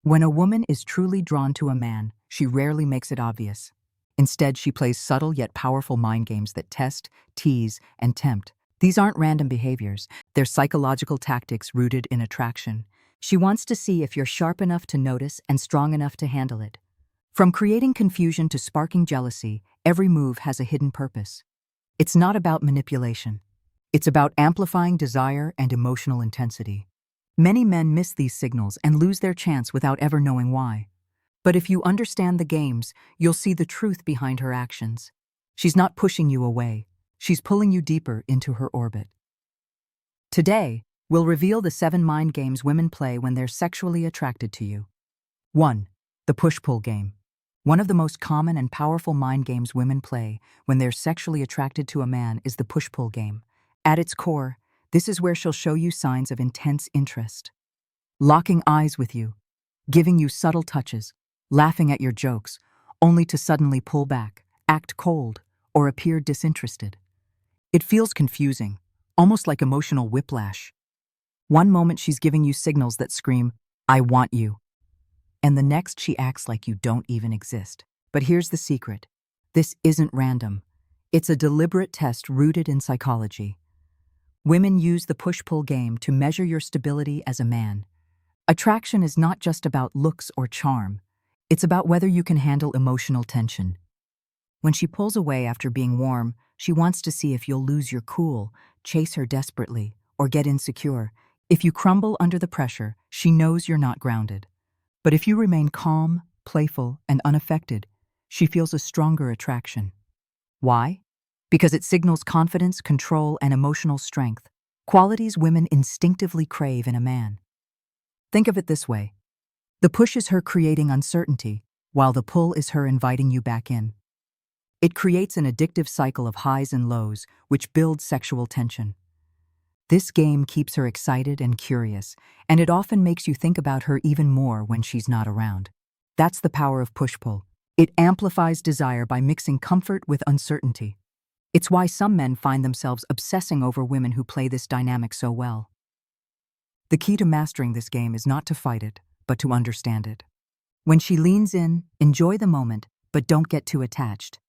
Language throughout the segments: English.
When a woman is truly drawn to a man, she rarely makes it obvious. Instead, she plays subtle yet powerful mind games that test, tease, and tempt. These aren't random behaviors, they're psychological tactics rooted in attraction. She wants to see if you're sharp enough to notice and strong enough to handle it. From creating confusion to sparking jealousy, every move has a hidden purpose. It's not about manipulation. It's about amplifying desire and emotional intensity. Many men miss these signals and lose their chance without ever knowing why. But if you understand the games, you'll see the truth behind her actions. She's not pushing you away. She's pulling you deeper into her orbit. Today, we'll reveal the 7 mind games women play when they're sexually attracted to you. 1. The push-pull game. One of the most common and powerful mind games women play when they're sexually attracted to a man is the push-pull game. At its core, this is where she'll show you signs of intense interest. Locking eyes with you, giving you subtle touches, laughing at your jokes, only to suddenly pull back, act cold, or appear disinterested. It feels confusing, almost like emotional whiplash. One moment she's giving you signals that scream, "I want you," and the next she acts like you don't even exist. But here's the secret. This isn't random. It's a deliberate test rooted in psychology. Women use the push-pull game to measure your stability as a man. Attraction is not just about looks or charm. It's about whether you can handle emotional tension. When she pulls away after being warm, she wants to see if you'll lose your cool, chase her desperately, or get insecure. If you crumble under the pressure, she knows you're not grounded. But if you remain calm, playful, and unaffected, she feels a stronger attraction. Why? Because it signals confidence, control, and emotional strength, qualities women instinctively crave in a man. Think of it this way. The push is her creating uncertainty, while the pull is her inviting you back in. It creates an addictive cycle of highs and lows, which builds sexual tension. This game keeps her excited and curious, and it often makes you think about her even more when she's not around. That's the power of push-pull. It amplifies desire by mixing comfort with uncertainty. It's why some men find themselves obsessing over women who play this dynamic so well. The key to mastering this game is not to fight it, but to understand it. When she leans in, enjoy the moment, but don't get too attached.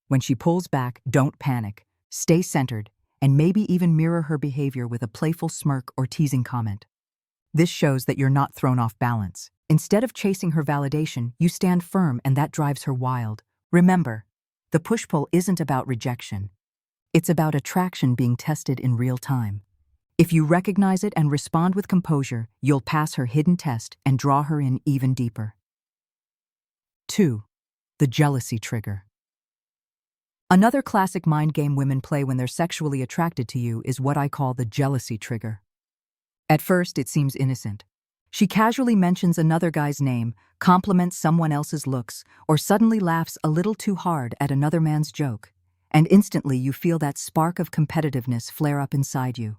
When she pulls back, don't panic. Stay centered, and maybe even mirror her behavior with a playful smirk or teasing comment. This shows that you're not thrown off balance. Instead of chasing her validation, you stand firm, and that drives her wild. Remember, the push-pull isn't about rejection. It's about attraction being tested in real time. If you recognize it and respond with composure, you'll pass her hidden test and draw her in even deeper. 2. The jealousy trigger. Another classic mind game women play when they're sexually attracted to you is what I call the jealousy trigger. At first, it seems innocent. She casually mentions another guy's name, compliments someone else's looks, or suddenly laughs a little too hard at another man's joke, and instantly you feel that spark of competitiveness flare up inside you.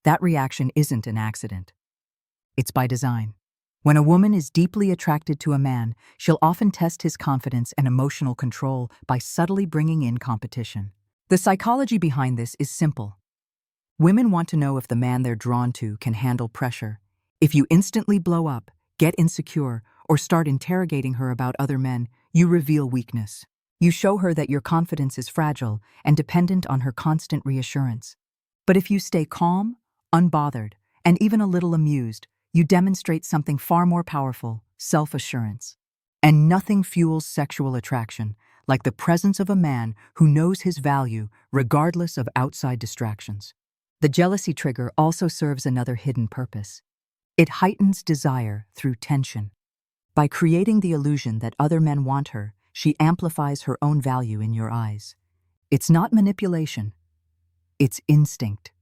That reaction isn't an accident. It's by design. When a woman is deeply attracted to a man, she'll often test his confidence and emotional control by subtly bringing in competition. The psychology behind this is simple. Women want to know if the man they're drawn to can handle pressure. If you instantly blow up, get insecure, or start interrogating her about other men, you reveal weakness. You show her that your confidence is fragile and dependent on her constant reassurance. But if you stay calm, unbothered, and even a little amused, you demonstrate something far more powerful: self-assurance. And nothing fuels sexual attraction like the presence of a man who knows his value regardless of outside distractions. The jealousy trigger also serves another hidden purpose. It heightens desire through tension. By creating the illusion that other men want her, she amplifies her own value in your eyes. It's not manipulation. It's instinct.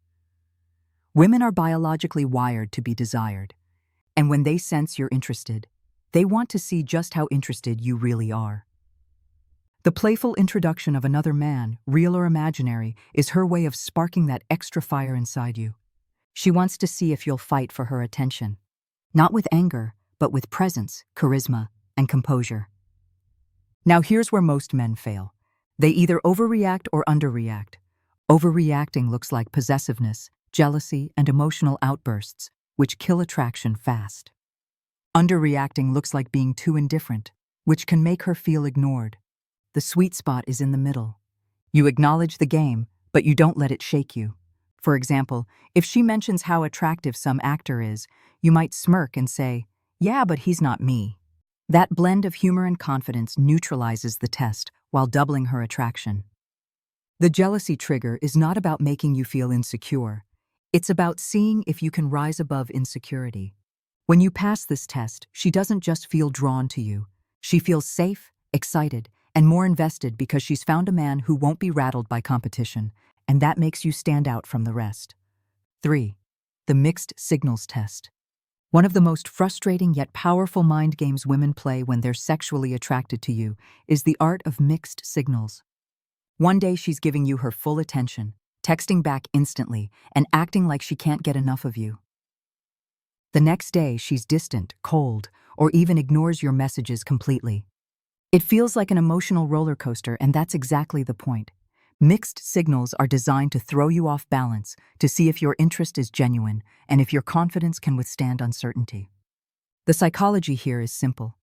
Women are biologically wired to be desired, and when they sense you're interested, they want to see just how interested you really are. The playful introduction of another man, real or imaginary, is her way of sparking that extra fire inside you. She wants to see if you'll fight for her attention, not with anger, but with presence, charisma, and composure. Now here's where most men fail. They either overreact or underreact. Overreacting looks like possessiveness, jealousy, and emotional outbursts, which kill attraction fast. Underreacting looks like being too indifferent, which can make her feel ignored. The sweet spot is in the middle. You acknowledge the game, but you don't let it shake you. For example, if she mentions how attractive some actor is, you might smirk and say, "Yeah, but he's not me." That blend of humor and confidence neutralizes the test while doubling her attraction. The jealousy trigger is not about making you feel insecure. It's about seeing if you can rise above insecurity. When you pass this test, she doesn't just feel drawn to you. She feels safe, excited, and more invested because she's found a man who won't be rattled by competition, and that makes you stand out from the rest. 3. The mixed signals test. One of the most frustrating yet powerful mind games women play when they're sexually attracted to you is the art of mixed signals. One day she's giving you her full attention, texting back instantly, and acting like she can't get enough of you. The next day she's distant, cold, or even ignores your messages completely. It feels like an emotional roller coaster, and that's exactly the point. Mixed signals are designed to throw you off balance, to see if your interest is genuine and if your confidence can withstand uncertainty. The psychology here is simple.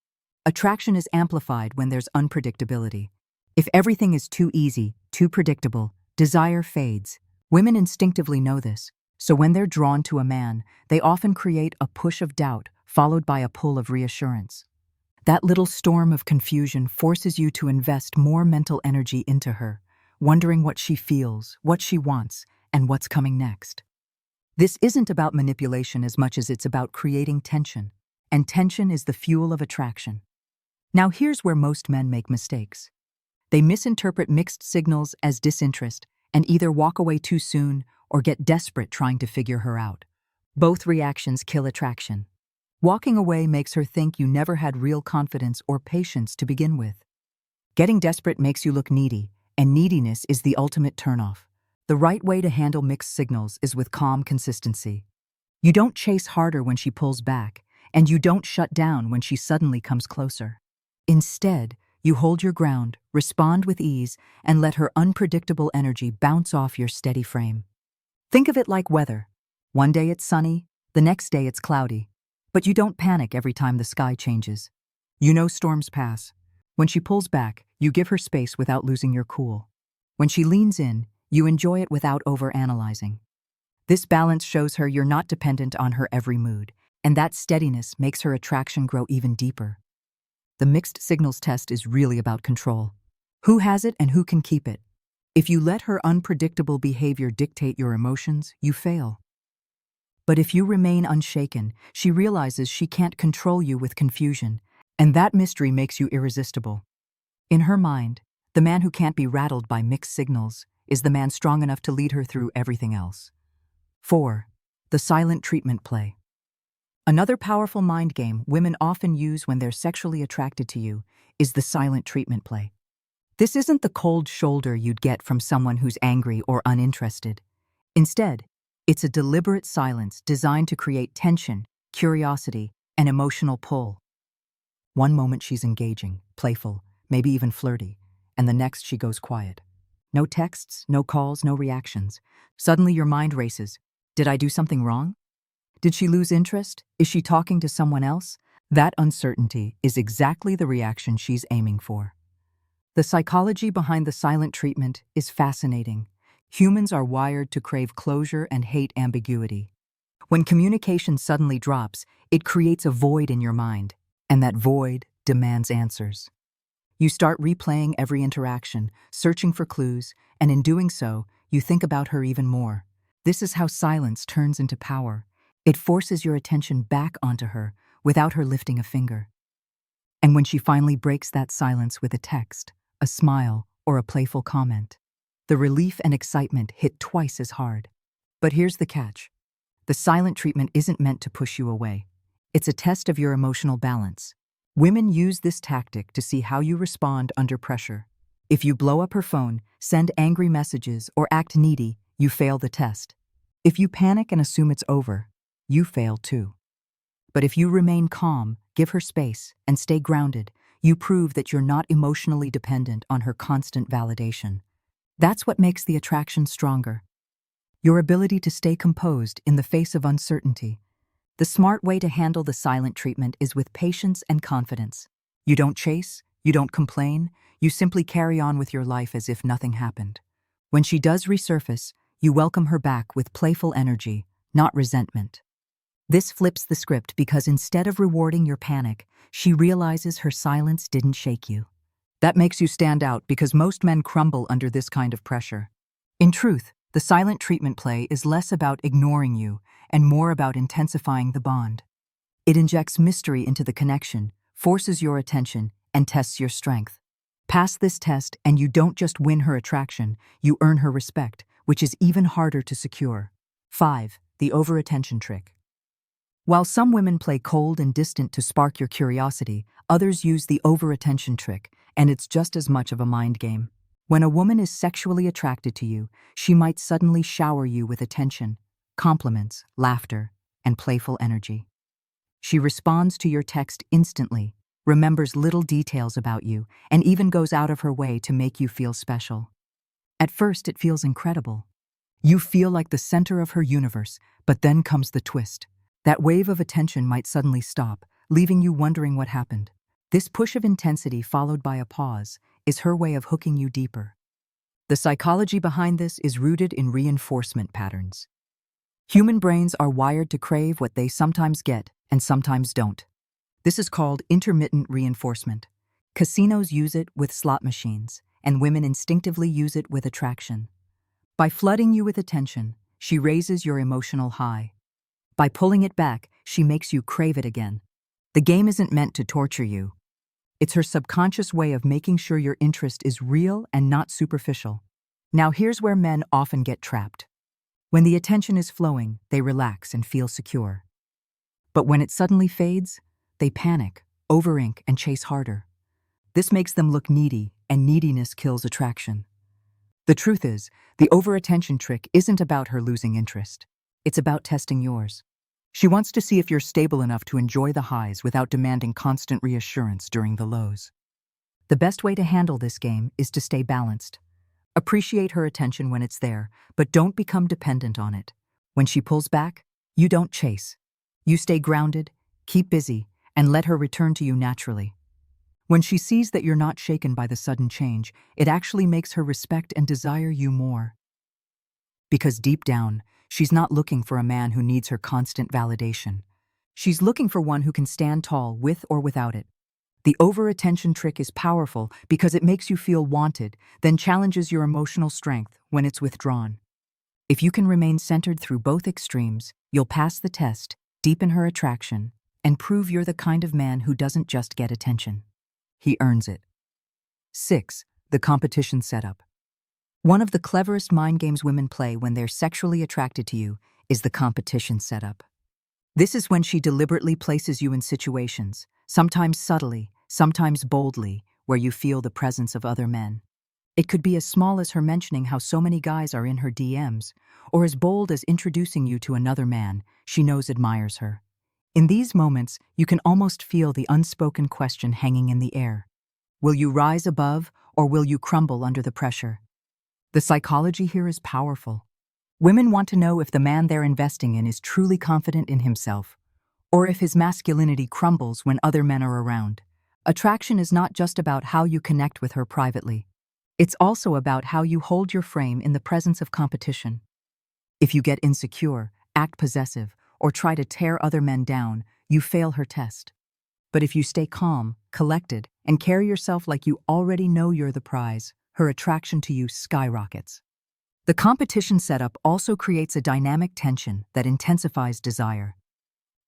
Attraction is amplified when there's unpredictability. If everything is too easy, too predictable, desire fades. Women instinctively know this, so when they're drawn to a man, they often create a push of doubt followed by a pull of reassurance. That little storm of confusion forces you to invest more mental energy into her, wondering what she feels, what she wants, and what's coming next. This isn't about manipulation as much as it's about creating tension, and tension is the fuel of attraction. Now here's where most men make mistakes. They misinterpret mixed signals as disinterest and either walk away too soon or get desperate trying to figure her out. Both reactions kill attraction. Walking away makes her think you never had real confidence or patience to begin with. Getting desperate makes you look needy, and neediness is the ultimate turnoff. The right way to handle mixed signals is with calm consistency. You don't chase harder when she pulls back, and you don't shut down when she suddenly comes closer. Instead, you hold your ground, respond with ease, and let her unpredictable energy bounce off your steady frame. Think of it like weather. One day it's sunny, the next day it's cloudy. But you don't panic every time the sky changes. You know storms pass. When she pulls back, you give her space without losing your cool. When she leans in, you enjoy it without overanalyzing. This balance shows her you're not dependent on her every mood, and that steadiness makes her attraction grow even deeper. The mixed signals test is really about control. Who has it and who can keep it? If you let her unpredictable behavior dictate your emotions, you fail. But if you remain unshaken, she realizes she can't control you with confusion, and that mystery makes you irresistible. In her mind, the man who can't be rattled by mixed signals is the man strong enough to lead her through everything else. 4. The silent treatment play. Another powerful mind game women often use when they're sexually attracted to you is the silent treatment play. This isn't the cold shoulder you'd get from someone who's angry or uninterested. Instead, it's a deliberate silence designed to create tension, curiosity, and emotional pull. One moment she's engaging, playful, maybe even flirty, and the next she goes quiet. No texts, no calls, no reactions. Suddenly your mind races. Did I do something wrong? Did she lose interest? Is she talking to someone else? That uncertainty is exactly the reaction she's aiming for. The psychology behind the silent treatment is fascinating. Humans are wired to crave closure and hate ambiguity. When communication suddenly drops, it creates a void in your mind, and that void demands answers. You start replaying every interaction, searching for clues, and in doing so, you think about her even more. This is how silence turns into power. It forces your attention back onto her without her lifting a finger. And when she finally breaks that silence with a text, a smile, or a playful comment, the relief and excitement hit twice as hard. But here's the catch. The silent treatment isn't meant to push you away. It's a test of your emotional balance. Women use this tactic to see how you respond under pressure. If you blow up her phone, send angry messages, or act needy, you fail the test. If you panic and assume it's over, you fail too. But if you remain calm, give her space, and stay grounded, you prove that you're not emotionally dependent on her constant validation. That's what makes the attraction stronger. Your ability to stay composed in the face of uncertainty. The smart way to handle the silent treatment is with patience and confidence. You don't chase, you don't complain, you simply carry on with your life as if nothing happened. When she does resurface, you welcome her back with playful energy, not resentment. This flips the script because instead of rewarding your panic, she realizes her silence didn't shake you. That makes you stand out because most men crumble under this kind of pressure. In truth, the silent treatment play is less about ignoring you and more about intensifying the bond. It injects mystery into the connection, forces your attention, and tests your strength. Pass this test and you don't just win her attraction, you earn her respect, which is even harder to secure. 5. The overattention trick. While some women play cold and distant to spark your curiosity, others use the overattention trick, and it's just as much of a mind game. When a woman is sexually attracted to you, she might suddenly shower you with attention, compliments, laughter, and playful energy. She responds to your text instantly, remembers little details about you, and even goes out of her way to make you feel special. At first, it feels incredible. You feel like the center of her universe, but then comes the twist. That wave of attention might suddenly stop, leaving you wondering what happened. This push of intensity followed by a pause is her way of hooking you deeper. The psychology behind this is rooted in reinforcement patterns. Human brains are wired to crave what they sometimes get and sometimes don't. This is called intermittent reinforcement. Casinos use it with slot machines, and women instinctively use it with attraction. By flooding you with attention, she raises your emotional high. By pulling it back, she makes you crave it again. The game isn't meant to torture you. It's her subconscious way of making sure your interest is real and not superficial. Now here's where men often get trapped. When the attention is flowing, they relax and feel secure. But when it suddenly fades, they panic, overink, and chase harder. This makes them look needy, and neediness kills attraction. The truth is, the overattention trick isn't about her losing interest. It's about testing yours. She wants to see if you're stable enough to enjoy the highs without demanding constant reassurance during the lows. The best way to handle this game is to stay balanced. Appreciate her attention when it's there, but don't become dependent on it. When she pulls back, you don't chase. You stay grounded, keep busy, and let her return to you naturally. When she sees that you're not shaken by the sudden change, it actually makes her respect and desire you more. Because deep down, she's not looking for a man who needs her constant validation. She's looking for one who can stand tall with or without it. The overattention trick is powerful because it makes you feel wanted, then challenges your emotional strength when it's withdrawn. If you can remain centered through both extremes, you'll pass the test, deepen her attraction, and prove you're the kind of man who doesn't just get attention. He earns it. 6. The competition setup. One of the cleverest mind games women play when they're sexually attracted to you is the competition setup. This is when she deliberately places you in situations, sometimes subtly, sometimes boldly, where you feel the presence of other men. It could be as small as her mentioning how so many guys are in her DMs, or as bold as introducing you to another man she knows admires her. In these moments, you can almost feel the unspoken question hanging in the air. Will you rise above, or will you crumble under the pressure? The psychology here is powerful. Women want to know if the man they're investing in is truly confident in himself, or if his masculinity crumbles when other men are around. Attraction is not just about how you connect with her privately. It's also about how you hold your frame in the presence of competition. If you get insecure, act possessive, or try to tear other men down, you fail her test. But if you stay calm, collected, and carry yourself like you already know you're the prize, her attraction to you skyrockets. The competition setup also creates a dynamic tension that intensifies desire.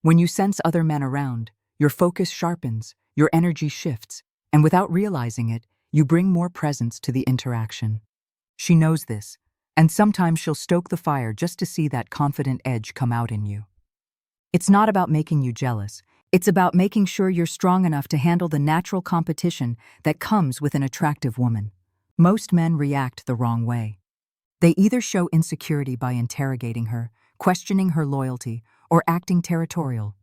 When you sense other men around, your focus sharpens, your energy shifts, and without realizing it, you bring more presence to the interaction. She knows this, and sometimes she'll stoke the fire just to see that confident edge come out in you. It's not about making you jealous. It's about making sure you're strong enough to handle the natural competition that comes with an attractive woman. Most men react the wrong way. They either show insecurity by interrogating her, questioning her loyalty, or acting territorial,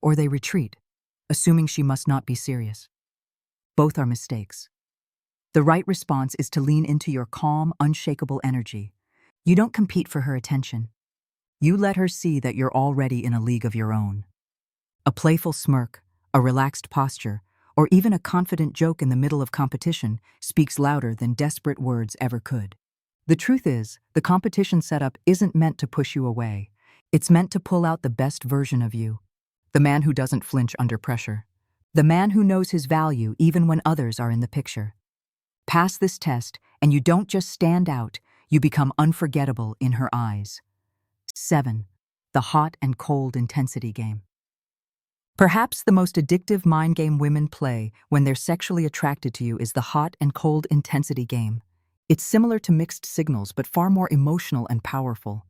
or they retreat, assuming she must not be serious. Both are mistakes. The right response is to lean into your calm, unshakable energy. You don't compete for her attention. You let her see that you're already in a league of your own. A playful smirk, a relaxed posture, or even a confident joke in the middle of competition speaks louder than desperate words ever could. The truth is, the competition setup isn't meant to push you away. It's meant to pull out the best version of you. The man who doesn't flinch under pressure. The man who knows his value even when others are in the picture. Pass this test, and you don't just stand out, you become unforgettable in her eyes. 7. The hot and cold intensity game. Perhaps the most addictive mind game women play when they're sexually attracted to you is the hot and cold intensity game. It's similar to mixed signals, but far more emotional and powerful.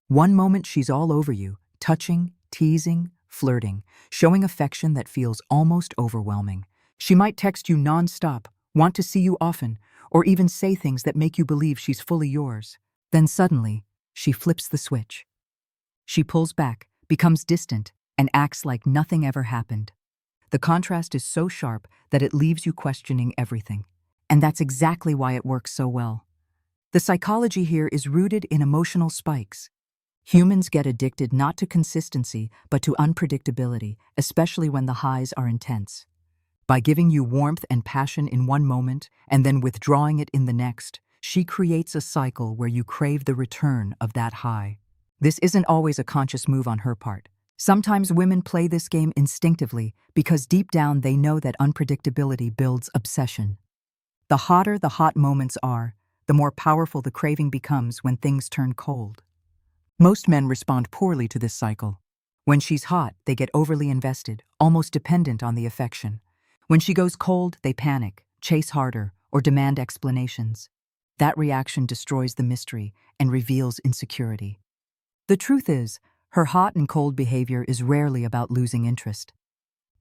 One moment she's all over you, touching, teasing, flirting, showing affection that feels almost overwhelming. She might text you nonstop, want to see you often, or even say things that make you believe she's fully yours. Then suddenly, she flips the switch. She pulls back, becomes distant, and acts like nothing ever happened. The contrast is so sharp that it leaves you questioning everything. And that's exactly why it works so well. The psychology here is rooted in emotional spikes. Humans get addicted not to consistency, but to unpredictability, especially when the highs are intense. By giving you warmth and passion in one moment and then withdrawing it in the next, she creates a cycle where you crave the return of that high. This isn't always a conscious move on her part. Sometimes women play this game instinctively because deep down they know that unpredictability builds obsession. The hotter the hot moments are, the more powerful the craving becomes when things turn cold. Most men respond poorly to this cycle. When she's hot, they get overly invested, almost dependent on the affection. When she goes cold, they panic, chase harder, or demand explanations. That reaction destroys the mystery and reveals insecurity. The truth is, her hot and cold behavior is rarely about losing interest.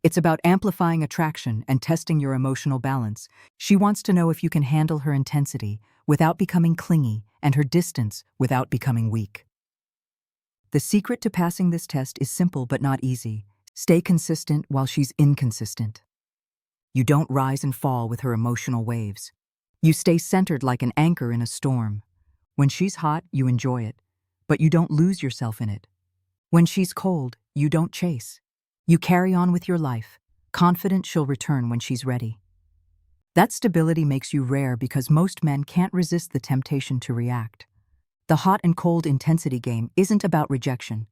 It's about amplifying attraction and testing your emotional balance. She wants to know if you can handle her intensity without becoming clingy and her distance without becoming weak. The secret to passing this test is simple but not easy. Stay consistent while she's inconsistent. You don't rise and fall with her emotional waves. You stay centered like an anchor in a storm. When she's hot, you enjoy it, but you don't lose yourself in it. When she's cold, you don't chase. You carry on with your life, confident she'll return when she's ready. That stability makes you rare because most men can't resist the temptation to react. The hot and cold intensity game isn't about rejection.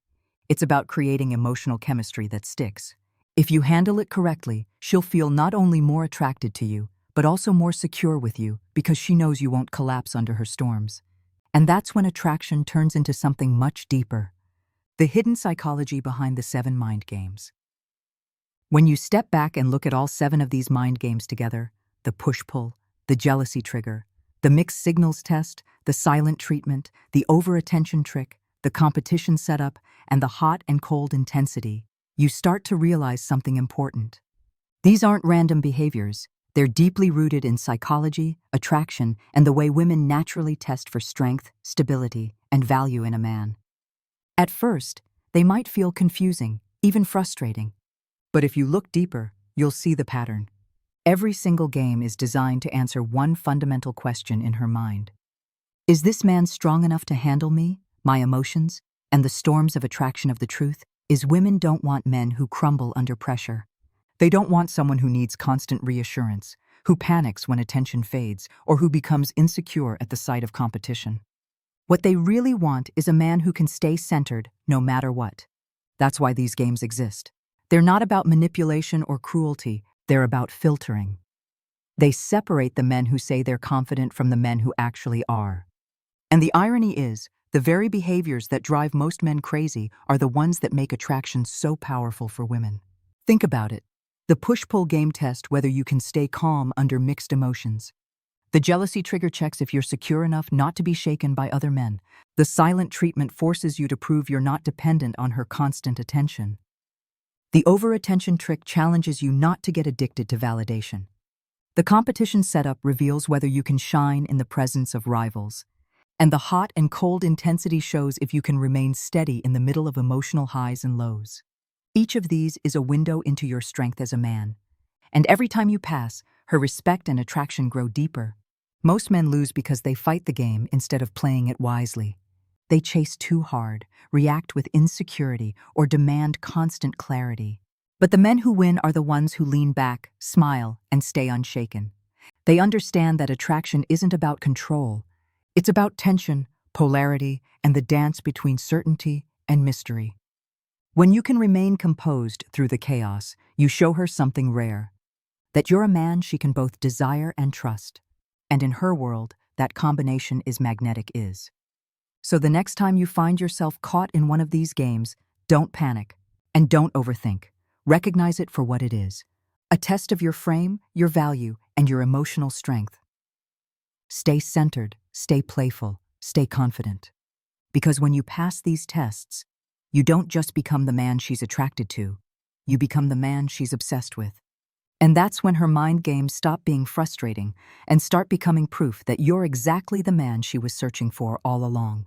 It's about creating emotional chemistry that sticks. If you handle it correctly, she'll feel not only more attracted to you, but also more secure with you because she knows you won't collapse under her storms. And that's when attraction turns into something much deeper. The hidden psychology behind the 7 mind games. When you step back and look at all 7 of these mind games together, the push-pull, the jealousy trigger, the mixed signals test, the silent treatment, the overattention trick, the competition setup, and the hot and cold intensity, you start to realize something important. These aren't random behaviors. They're deeply rooted in psychology, attraction, and the way women naturally test for strength, stability, and value in a man. At first, they might feel confusing, even frustrating. But if you look deeper, you'll see the pattern. Every single game is designed to answer one fundamental question in her mind. Is this man strong enough to handle me, my emotions, and the storms of attraction of the truth? Women don't want men who crumble under pressure. They don't want someone who needs constant reassurance, who panics when attention fades, or who becomes insecure at the sight of competition. What they really want is a man who can stay centered no matter what. That's why these games exist. They're not about manipulation or cruelty, they're about filtering. They separate the men who say they're confident from the men who actually are. And the irony is, the very behaviors that drive most men crazy are the ones that make attraction so powerful for women. Think about it. The push-pull game tests whether you can stay calm under mixed emotions. The jealousy trigger checks if you're secure enough not to be shaken by other men. The silent treatment forces you to prove you're not dependent on her constant attention. The overattention trick challenges you not to get addicted to validation. The competition setup reveals whether you can shine in the presence of rivals. And the hot and cold intensity shows if you can remain steady in the middle of emotional highs and lows. Each of these is a window into your strength as a man. And every time you pass, her respect and attraction grow deeper. Most men lose because they fight the game instead of playing it wisely. They chase too hard, react with insecurity, or demand constant clarity. But the men who win are the ones who lean back, smile, and stay unshaken. They understand that attraction isn't about control. It's about tension, polarity, and the dance between certainty and mystery. When you can remain composed through the chaos, you show her something rare. That you're a man she can both desire and trust. And in her world, that combination is magnetic is. So the next time you find yourself caught in one of these games, don't panic and don't overthink. Recognize it for what it is. A test of your frame, your value, and your emotional strength. Stay centered, stay playful, stay confident. Because when you pass these tests, you don't just become the man she's attracted to, you become the man she's obsessed with. And that's when her mind games stop being frustrating and start becoming proof that you're exactly the man she was searching for all along.